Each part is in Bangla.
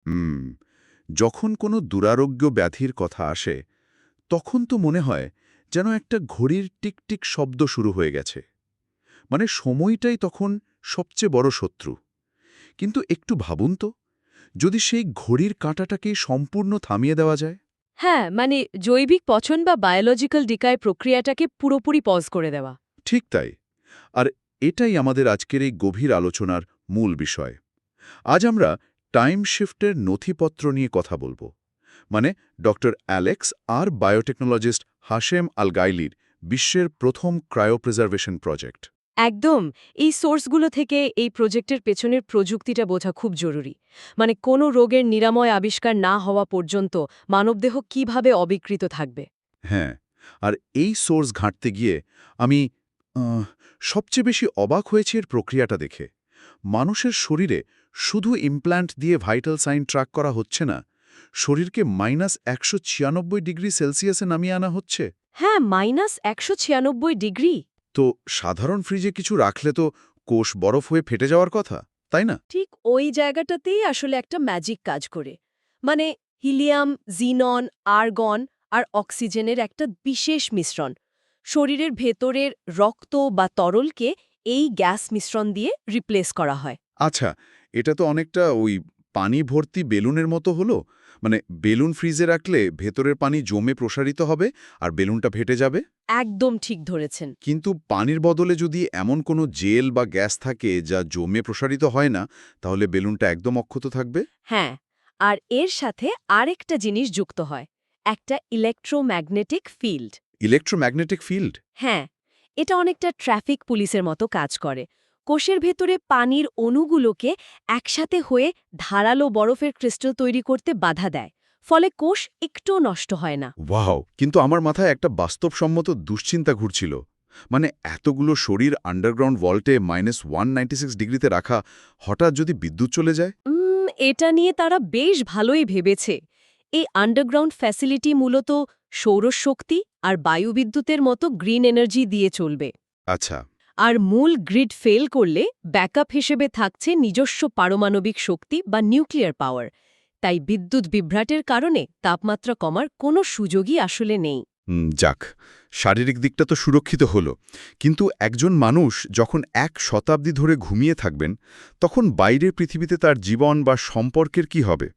হুম যখন কোনো দুরারোগ্য ব্যাধির কথা আসে তখন তো মনে হয় যেন একটা ঘড়ির টিকটিক শব্দ শুরু হয়ে গেছে মানে সময়টাই তখন সবচেয়ে বড় শত্রু কিন্তু একটু ভাবুন তো যদি সেই ঘড়ির কাঁটাটাকেই সম্পূর্ণ থামিয়ে দেওয়া যায় হ্যাঁ, মানে জৈবিক পচন বা বায়োলজিক্যাল ডিকায় প্রক্রিয়াটাকে পুরোপুরি পজ করে দেওয়া। ঠিক তাই আর এটাই আমাদের আজকের এই গভীর আলোচনার মূল বিষয় আজ আমরা টাইম শিফটের নথিপত্র নিয়ে কথা বলবো মানে ডক্টর অ্যালেক্স আর বায়োটেকনোলজিস্ট হাশেম আল গাইলির বিশ্বের প্রথম ক্রায়োপ্রিজার্ভেশন প্রজেক্ট একদম। এই সোর্সগুলো থেকে এই প্রজেক্টের পেছনের প্রযুক্তিটা বোঝা খুব জরুরি। মানে কোনো রোগের নিরাময় আবিষ্কার না হওয়া পর্যন্ত মানবদেহ কিভাবে অবিকৃত থাকবে। হ্যাঁ আর এই সোর্স ঘাঁটতে গিয়ে আমি আহ, সবচেয়ে বেশি অবাক হয়েছি এর প্রক্রিয়াটা দেখে মানুষের শরীরে শুধু ইমপ্ল্যান্ট দিয়ে ভাইটাল সাইন ট্র্যাক করা হচ্ছে না শরীরকে -196 ডিগ্রি সেলসিয়াসে নামিয়ে আনা হচ্ছে হ্যাঁ, -196 ডিগ্রি। তো সাধারণ ফ্রিজে কিছু রাখলে তো কোষ বরফ হয়ে ফেটে যাওয়ার কথা তাই না ঠিক ওই জায়গাটাতেই আসলে একটা ম্যাজিক কাজ করে। মানে হিলিয়াম, জিনন, আর্গন আর অক্সিজেনের একটা বিশেষ মিশ্রণ। শরীরের ভেতরের রক্ত বা তরলকে এই গ্যাস মিশ্রণ দিয়ে রিপ্লেস করা হয়। আচ্ছা এটা তো অনেকটা ওই পানি ভর্তি বেলুনের মতো হলো মানে বেলুন ফ্রিজে রাখলে ভেতরের পানি জমে প্রসারিত হবে আর বেলুনটা ফেটে যাবে একদম ঠিক ধরেছেন। কিন্তু পানির বদলে যদি এমন কোনো জেল বা গ্যাস থাকে যা জমে প্রসারিত হয় না তাহলে বেলুনটা একদম অক্ষত থাকবে হ্যাঁ, আর এর সাথে আরেকটা জিনিস যুক্ত হয়, একটা ইলেকট্রোম্যাগনেটিক ফিল্ড। ইলেকট্রোম্যাগনেটিক ফিল্ড হ্যাঁ, এটা অনেকটা ট্রাফিক পুলিশের মতো কাজ করে। কোষের ভেতরে পানির অণুগুলোকে একসাথে হয়ে ধারালো বরফের ক্রিস্টাল তৈরি করতে বাধা দেয়। ফলে কোষ একটুও নষ্ট হয় না। ওয়াও কিন্তু আমার মাথায় একটা বাস্তবসম্মত দুশ্চিন্তা ঘুরছিল মানে এতগুলো শরীর আন্ডারগ্রাউন্ড ভল্টে -196 ডিগ্রিতে রাখা হঠাৎ যদি বিদ্যুৎ চলে যায় এটা নিয়ে তারা বেশ ভালোই ভেবেছে। এই আন্ডারগ্রাউন্ড ফ্যাসিলিটি মূলত সৌরশক্তি আর বায়ুবিদ্যুতের মতো গ্রিন এনার্জি দিয়ে চলবে। আচ্ছা আর মূল গ্রিড ফেল করলে ব্যাকআপ হিসেবে থাকছে নিজস্ব পারমাণবিক শক্তি বা নিউক্লিয়ার পাওয়ার। তাই বিদ্যুৎ বিভ্রাটের কারণে তাপমাত্রা কমার কোনো সুযোগই আসলে নেই। যাক শারীরিক দিকটা তো সুরক্ষিত হলো কিন্তু একজন মানুষ যখন 1 শতাব্দী ধরে ঘুমিয়ে থাকবেন তখন বাইরের পৃথিবীতে তার জীবন বা সম্পর্কের কি হবে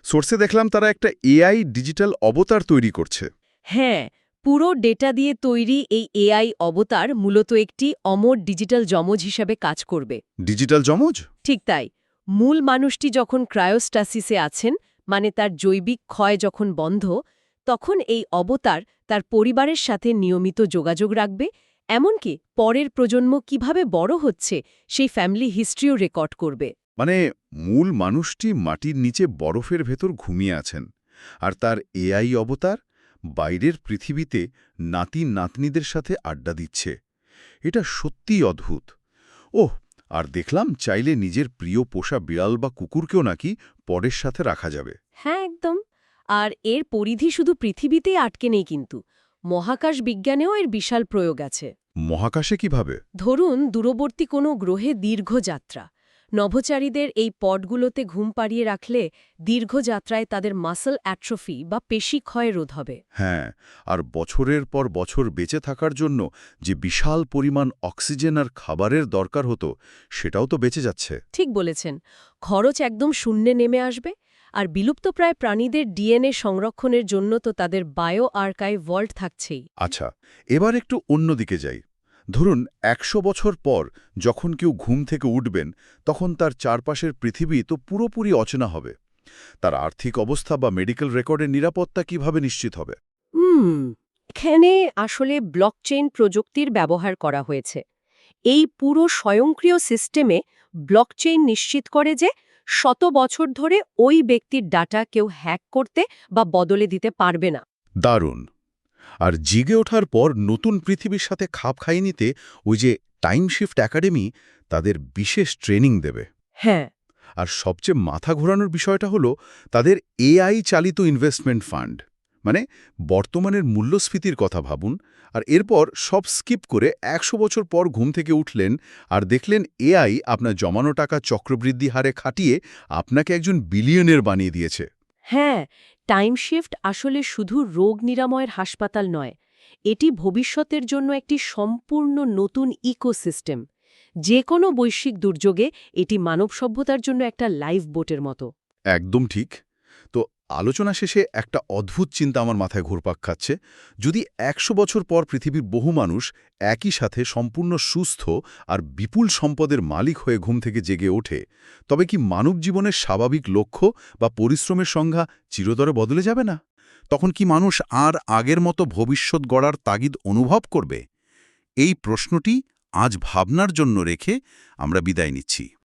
সোর্সে দেখলাম তারা একটা এআই ডিজিটাল অবতার তৈরি করছে হ্যাঁ, পুরো ডেটা দিয়ে তৈরি এই এআই অবতার মূলত একটি অমর ডিজিটাল যমজ হিসাবে কাজ করবে। ডিজিটাল যমজ ঠিক তাই। মূল মানুষটি যখন ক্রায়োস্টাসিসে আছেন, মানে তার জৈবিক ক্ষয় যখন বন্ধ, তখন এই অবতার তার পরিবারের সাথে নিয়মিত যোগাযোগ রাখবে, এমনকি পরের প্রজন্ম কিভাবে বড় হচ্ছে সেই ফ্যামিলি হিস্ট্রিও রেকর্ড করবে। মানে মূল মানুষটি মাটির নিচে বরফের ভেতর ঘুমিয়ে আছেন আর তার এআই অবতার বাইরের পৃথিবীতে নাতি নাতনিদের সাথে আড্ডা দিচ্ছে এটা সত্যিই অদ্ভুত ওহ আর দেখলাম চাইলে নিজের প্রিয় পোষা বিড়াল বা কুকুরকেও নাকি পরের সাথে রাখা যাবে হ্যাঁ, একদম। আর এর পরিধি শুধু পৃথিবীতেই আটকে নেই কিন্তু। মহাকাশ বিজ্ঞানেও এর বিশাল প্রয়োগ আছে। মহাকাশে কিভাবে ধরুন দূরবর্তী কোনো গ্রহে দীর্ঘ যাত্রা। নভোচারীদের এই পডগুলোতে ঘুম পাড়িয়ে রাখলে দীর্ঘ যাত্রায় তাদের মাসল অ্যাট্রোফি বা পেশি ক্ষয় রোধ হবে। হ্যাঁ আর বছরের পর বছর বেঁচে থাকার জন্য যে বিশাল পরিমাণ অক্সিজেন আর খাবারের দরকার হতো সেটাও তো বেঁচে যাচ্ছে ঠিক বলেছেন। খরচ একদম শূন্যে নেমে আসবে। আর বিলুপ্তপ্রায় প্রাণীদের ডিএনএ সংরক্ষণের জন্য তো তাদের বায়ো আর্কাইভ ভল্ট থাকছেই। আচ্ছা এবার একটু অন্যদিকে যাই ধরুন 100 বছর পর যখন কেউ ঘুম থেকে উঠবেন তখন তার চারপাশের পৃথিবী তো পুরোপুরি অচেনা হবে তার আর্থিক অবস্থা বা মেডিকেল রেকর্ডের নিরাপত্তা কিভাবে নিশ্চিত হবে হুম এখানে আসলে ব্লকচেইন প্রযুক্তির ব্যবহার করা হয়েছে। এই পুরো স্বয়ংক্রিয় সিস্টেমে ব্লকচেইন নিশ্চিত করে যে শত বছর ধরে ওই ব্যক্তির ডাটা কেউ হ্যাক করতে বা বদলে দিতে পারবে না। দারুণ আর জিগে ওঠার পর নতুন পৃথিবীর সাথে খাপ খাইয়ে নিতে ওই যে টাইম শিফট একাডেমি তাদের বিশেষ ট্রেনিং দেবে হ্যাঁ, আর সবচেয়ে মাথা ঘোরানোর বিষয়টা হলো তাদের এআই চালিত ইনভেস্টমেন্ট ফান্ড মানে বর্তমানের মূল্যস্ফীতির কথা ভাবুন, আর এরপর সব স্কিপ করে ১০০ বছর পর ঘুম থেকে উঠলেন আর দেখলেন এআই আপনার জমানো টাকা চক্রবৃদ্ধি হারে খাটিয়ে আপনাকে একজন বিলিয়নের বানিয়ে দিয়েছে। হ্যাঁ, টাইম শিফট আসলে শুধু রোগ নিরাময়ের হাসপাতাল নয়, এটি ভবিষ্যতের জন্য একটি সম্পূর্ণ নতুন ইকোসিস্টেম। যে কোনো বৈশ্বিক দুর্যোগে এটি মানব সভ্যতার জন্য একটা লাইফ বোটের মতো। একদম ঠিক। তো আলোচনা শেষে একটা অদ্ভুত চিন্তা আমার মাথায় ঘুরপাক খাচ্ছে। যদি ১০০ বছর পর পৃথিবীর বহু মানুষ একই সাথে সম্পূর্ণ সুস্থ আর বিপুল সম্পদের মালিক হয়ে ঘুম থেকে জেগে ওঠে, তবে কি মানব জীবনের স্বাভাবিক লক্ষ্য বা পরিশ্রমের সংজ্ঞা চিরতরে বদলে যাবে না? তখন কি মানুষ আর আগের মতো ভবিষ্যৎ গড়ার তাগিদ অনুভব করবে? এই প্রশ্নটি আজ ভাবনার জন্য রেখে আমরা বিদায় নিচ্ছি।